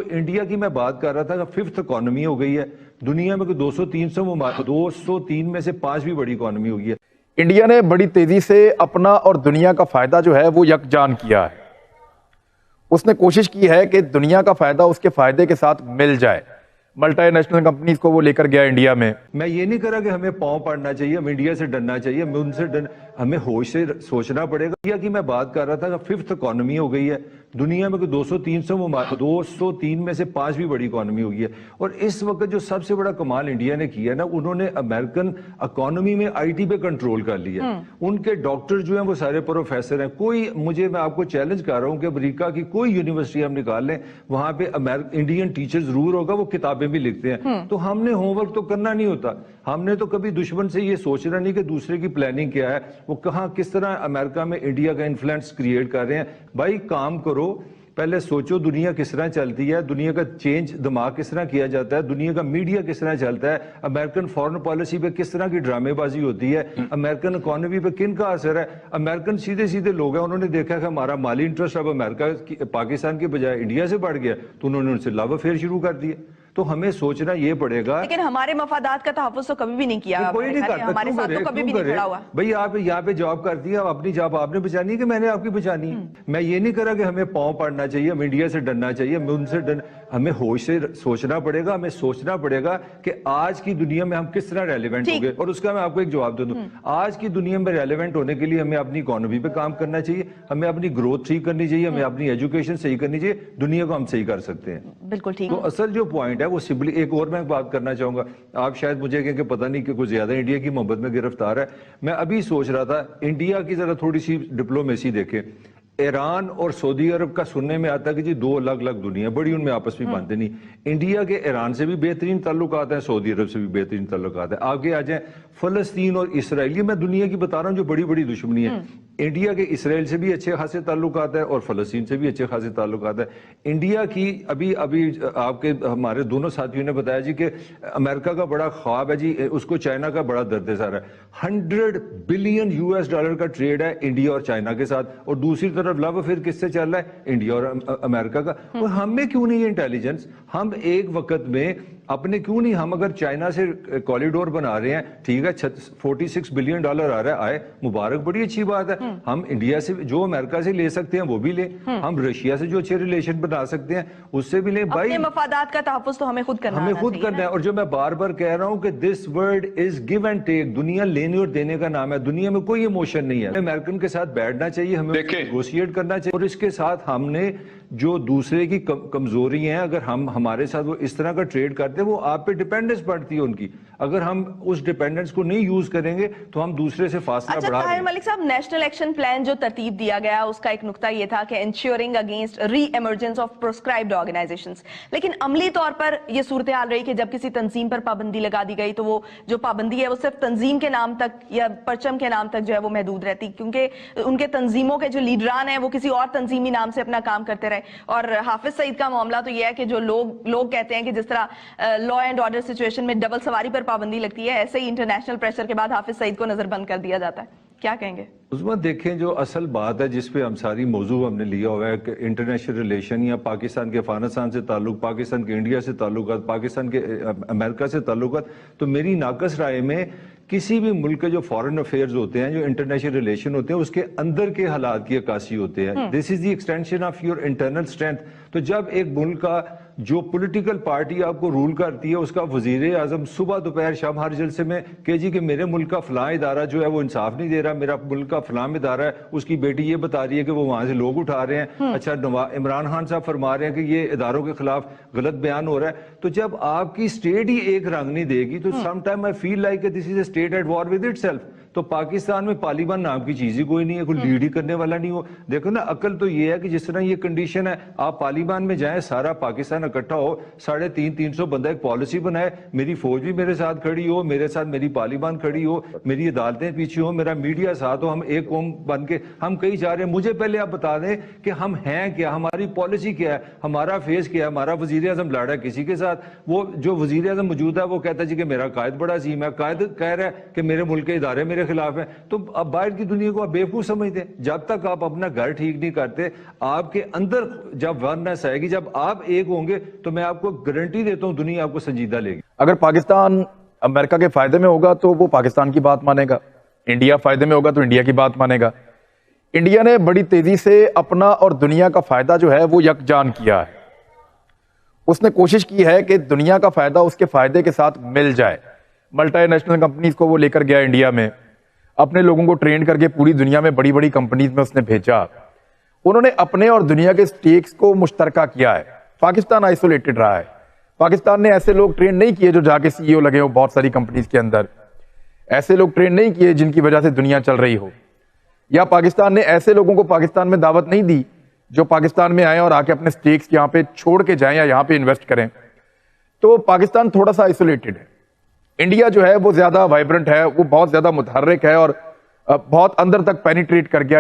جو انڈیا کی میں بات کر رہا تھا کہ 5th اکانومی ہو گئی ہے دنیا میں، کوئی 203 میں سے 5 بھی بڑی اکانومی ہو گئی ہے۔ انڈیا نے بڑی تیزی سے اپنا اور دنیا کا فائدہ جو ہے وہ یکجان کیا ہے۔ اس نے کوشش کی ہے کہ دنیا کا فائدہ اس کے فائدے کے ساتھ مل جائے۔ ملٹی نیشنل کمپنیز کو وہ لے کر گیا انڈیا میں۔ میں یہ نہیں کہہ رہا کہ ہمیں پاؤں پڑنا چاہیے، ہم انڈیا سے ڈرنا چاہیے، ہمیں ان سے ہمیں ہوش سے سوچنا پڑے گا۔ انڈیا کی میں بات کر رہا تھا کہ 5th اکانومی ہو گئی ہے دنیا میں، کوئی 203 میں سے 5 بھی بڑی اکانومی ہو گئی ہے۔ اور اس وقت جو سب سے بڑا کمال انڈیا نے کیا نا، انہوں نے امریکن اکانومی میں آئی ٹی پہ کنٹرول کر لیا۔ ان کے ڈاکٹر جو ہیں وہ سارے پروفیسر ہیں۔ میں آپ کو چیلنج کر رہا ہوں کہ امریکہ کی کوئی یونیورسٹی ہم نکال لیں، وہاں پہ انڈین ٹیچر ضرور ہوگا، وہ کتابیں بھی لکھتے ہیں۔ تو ہم نے ہوم ورک تو کرنا نہیں ہوتا، ہم نے تو کبھی دشمن سے یہ سوچنا نہیں کہ دوسرے کی پلاننگ کیا ہے، وہ کہاں کس طرح امریکہ میں انڈیا کا انفلوئنس کریٹ کر رہے ہیں۔ بھائی کام کرو، پہلے سوچو دنیا کس طرح چلتی ہے، دنیا کا چینج دماغ کس طرح کیا جاتا ہے، دنیا کا میڈیا کس طرح چلتا ہے، امریکن فارن پالیسی پہ کس طرح کی ڈرامے بازی ہوتی ہے، امریکن اکانومی پہ کن کا اثر ہے۔ امریکن سیدھے سیدھے لوگ ہیں، انہوں نے دیکھا کہ ہمارا مالی انٹرسٹ اب امریکہ پاکستان کے بجائے انڈیا سے بڑھ گیا، تو انہوں نے ان سے لو افیئر شروع کر دیے۔ تو ہمیں سوچنا یہ پڑے گا، لیکن ہمارے مفادات کا تحفظ تو کبھی بھی نہیں کیا، کوئی نہیں کرتا، ہمارے ساتھ تو کبھی بھی نہیں کھڑا ہوا۔ بھئی آپ یہاں پہ جاب کرتی ہیں، اپنی جاب آپ نے بچانی ہے کہ میں نے آپ کی بچانی ہے؟ میں یہ نہیں کر رہا کہ ہمیں پاؤں پڑنا چاہیے، ہم انڈیا سے ڈرنا چاہیے، ہمیں ان سے ہمیں ہوش سے سوچنا پڑے گا، ہمیں سوچنا پڑے گا کہ آج کی دنیا میں ہم کس طرح ریلیونٹ ہوں گے۔ اور اس کا میں آپ کو ایک جواب دے دوں، آج کی دنیا میں ریلیونٹ ہونے کے لیے ہمیں اپنی اکانومی پہ کام کرنا چاہیے، ہمیں اپنی گروتھ صحیح کرنی چاہیے، ہمیں اپنی ایجوکیشن صحیح کرنی چاہیے، دنیا کو ہم صحیح کر سکتے ہیں۔ بالکل ٹھیک۔ تو اصل جو پوائنٹ ہے وہ سمپلی ایک اور میں بات کرنا چاہوں گا، آپ شاید مجھے کہیں کہ پتہ نہیں کہ کوئی زیادہ انڈیا کی محبت میں گرفتار ہے۔ میں ابھی سوچ رہا تھا انڈیا کی ذرا تھوڑی سی ڈپلومیسی دیکھیں، ایران اور سعودی عرب کا سننے میں آتا ہے کہ جی 2 الگ الگ دنیا بڑی، ان میں آپس میں مانتے نہیں۔ انڈیا کے ایران سے بھی بہترین تعلقات ہیں، سعودی عرب سے بھی بہترین تعلقات ہیں۔ آگے آ جائیں فلسطین اور اسرائیل، میں دنیا کی بتا رہا ہوں جو بڑی بڑی دشمنی ہے، انڈیا کے اسرائیل سے بھی اچھے خاصے تعلقات ہیں اور فلسطین سے بھی اچھے خاصے تعلقات ہیں۔ انڈیا کی ابھی آپ کے ہمارے دونوں ساتھیوں نے بتایا جی کہ امریکہ کا بڑا خواب ہے جی، اس کو چائنا کا بڑا درد سر ہے۔ $100 بلین کا ٹریڈ ہے انڈیا اور چائنا کے ساتھ، اور دوسری طرف لو افیئر کس سے چل رہا ہے؟ انڈیا اور امریکہ کا۔ اور ہمیں کیوں نہیں یہ انٹیلیجنس؟ ہم ایک وقت میں اپنے کیوں نہیں، ہم اگر چائنا سے کوریڈور بنا رہے ہیں، ٹھیک ہے $46 بلین آ رہا ہے، آئے مبارک، بڑی اچھی بات ہے۔ ہم انڈیا سے جو امریکہ سے لے سکتے ہیں وہ بھی لیں، ہم رشیا سے جو اچھے ریلیشن بنا سکتے ہیں اس سے بھی لیں۔ بھائی اپنے مفادات کا تحفظ تو ہمیں خود کرنا ہے۔ اور جو میں بار بار کہہ رہا ہوں کہ this world is give and take, دنیا لینے اور دینے کا نام ہے، دنیا میں کوئی ایموشن نہیں ہے۔ امریکن کے ساتھ بیٹھنا چاہیے، ہمیں نیگوشیٹ کرنا چاہیے، اور اس کے ساتھ ہم نے جو دوسرے کی کمزوری ہیں، اگر ہم ہمارے ساتھ وہ اس طرح کا ٹریڈ کرتے ہیں، وہ آپ پہ ڈیپینڈنس بڑھتی ہے ان کی، اگر ہم اس ڈیپینڈنس کو نہیں یوز کریں گے تو ہم دوسرے سے فاصلہ بڑھا دیں گے۔ طاہر ملک صاحب، نیشنل ایکشن پلان جو ترتیب دیا گیا اس کا ایک نقطہ یہ تھا کہ insuring against re emergence of proscribed organizations, لیکن عملی طور پر یہ صورتحال رہی کہ جب کسی تنظیم پر پابندی لگا دی گئی تو وہ جو پابندی ہے وہ صرف تنظیم کے نام تک یا پرچم کے نام تک جو ہے وہ محدود رہتی، کیونکہ ان کے تنظیموں کے جو لیڈران ہیں وہ کسی اور تنظیمی نام سے اپنا کام کرتے رہے۔ اور حافظ سعید کا معاملہ تو یہ ہے کہ جو لوگ کہتے ہیں کہ جس طرح لا اینڈ آرڈر سچویشن میں ڈبل سواری پر پابندی لگتی ہے، ایسے ہی انٹرنیشنل پریشر کے بعد حافظ سعید کو نظر بند کر دیا جاتا ہے، کیا کہیں گے؟ عظمت دیکھیں، جو اصل بات ہے جس پہ ہم ساری موضوع ہم نے لیا ہوا ہے کہ انٹرنیشنل ریلیشن یا پاکستان کے افغانستان سے تعلق، پاکستان کے انڈیا سے تعلقات، پاکستان کے امریکہ سے تعلقات، تو میری ناقص رائے میں کسی بھی ملک کے جو فارن افیئرز ہوتے ہیں، جو انٹرنیشنل ریلیشن ہوتے ہیں، اس کے اندر کے حالات کی عکاسی ہوتے ہیں۔ This is the extension of your internal strength. تو جب ایک ملک کا جو پولیٹیکل پارٹی آپ کو رول کرتی ہے، اس کا وزیر اعظم صبح دوپہر شام ہر جلسے میں کہ جی کہ میرے ملک کا فلاں ادارہ جو ہے وہ انصاف نہیں دے رہا، میرا ملک کا فلاں ادارہ ہے، اس کی بیٹی یہ بتا رہی ہے کہ وہ وہاں سے لوگ اٹھا رہے ہیں، اچھا عمران خان صاحب فرما رہے ہیں کہ یہ اداروں کے خلاف غلط بیان ہو رہا ہے، تو جب آپ کی اسٹیٹ ہی ایک رنگ نہیں دے گی تو some time I feel like کہ this is a state at war with itself. تو پاکستان میں پالیبان نام کی چیز ہی کوئی نہیں ہے، کوئی لیڈ ہی کرنے والا نہیں ہو۔ دیکھو نا، عقل تو یہ ہے کہ جس طرح یہ کنڈیشن ہے، آپ پالیبان میں جائیں، سارا پاکستان اکٹھا ہو، 350 بندہ ایک پالیسی بنائے، میری فوج بھی میرے ساتھ کھڑی ہو، میرے ساتھ میری پالیبان کھڑی ہو، میری عدالتیں پیچھے ہو، میرا میڈیا ساتھ ہو، ہم ایک قوم بن کے ہم کہیں جا رہے ہیں۔ مجھے پہلے آپ بتا دیں کہ ہم ہیں کیا، ہماری پالیسی کیا ہے، ہمارا فیس کیا ہے۔ ہمارا وزیر اعظم لڑا ہے کسی کے ساتھ، وہ جو وزیر اعظم موجود ہے وہ کہتا ہے جی کہ میرا قائد بڑا عظیم ہے، قائد کہہ رہا ہے کہ میرے ملک کے ادارے میرے خلاف ہیں، تو اب باہر کی دنیا کو آپ بیوقوف سمجھتے ہیں۔ جب تک آپ اپنا گھر ٹھیک نہیں کرتے، آپ کے اندر جب وننس آئے گی، جب آپ ایک ہوں گے، تو میں آپ کو گارنٹی دیتا ہوں دنیا آپ کو سنجیدہ لے گی۔ اگر پاکستان امریکہ کے فائدے میں ہوگا تو وہ پاکستان کی بات مانے گا، انڈیا فائدے میں ہوگا تو انڈیا کی بات مانے گا۔ انڈیا نے بڑی تیزی سے اپنا اور دنیا کا فائدہ جو ہے وہ یکجان کیا ہے۔ اس نے کوشش کی ہے کہ دنیا کا فائدہ اس کے فائدے کے ساتھ مل جائے۔ ملٹی نیشنل کمپنیز کو وہ لے کر گیا انڈیا میں، اپنے لوگوں کو ٹرین کر کے پوری دنیا میں بڑی بڑی کمپنیز میں اس نے بھیجا۔ انہوں نے اپنے اور دنیا کے سٹیکس کو مشترکہ کیا ہے۔ پاکستان آئسولیٹڈ رہا ہے۔ پاکستان نے ایسے لوگ ٹرین نہیں کیے جو جا کے سی ای او لگے ہو بہت ساری کمپنیز کے اندر، ایسے لوگ ٹرین نہیں کیے جن کی وجہ سے دنیا چل رہی ہو، یا پاکستان نے ایسے لوگوں کو پاکستان میں دعوت نہیں دی جو پاکستان میں آئیں اور آ کے اپنے سٹیکس یہاں پہ چھوڑ کے جائیں یا یہاں پہ انویسٹ کریں۔ تو پاکستان تھوڑا سا آئسولیٹڈ ہے۔ انڈیا جو ہے وہ زیادہ وائبرنٹ ہے، وہ بہت زیادہ متحرک ہے اور بہت اندر تک پینیٹریٹ کر گیا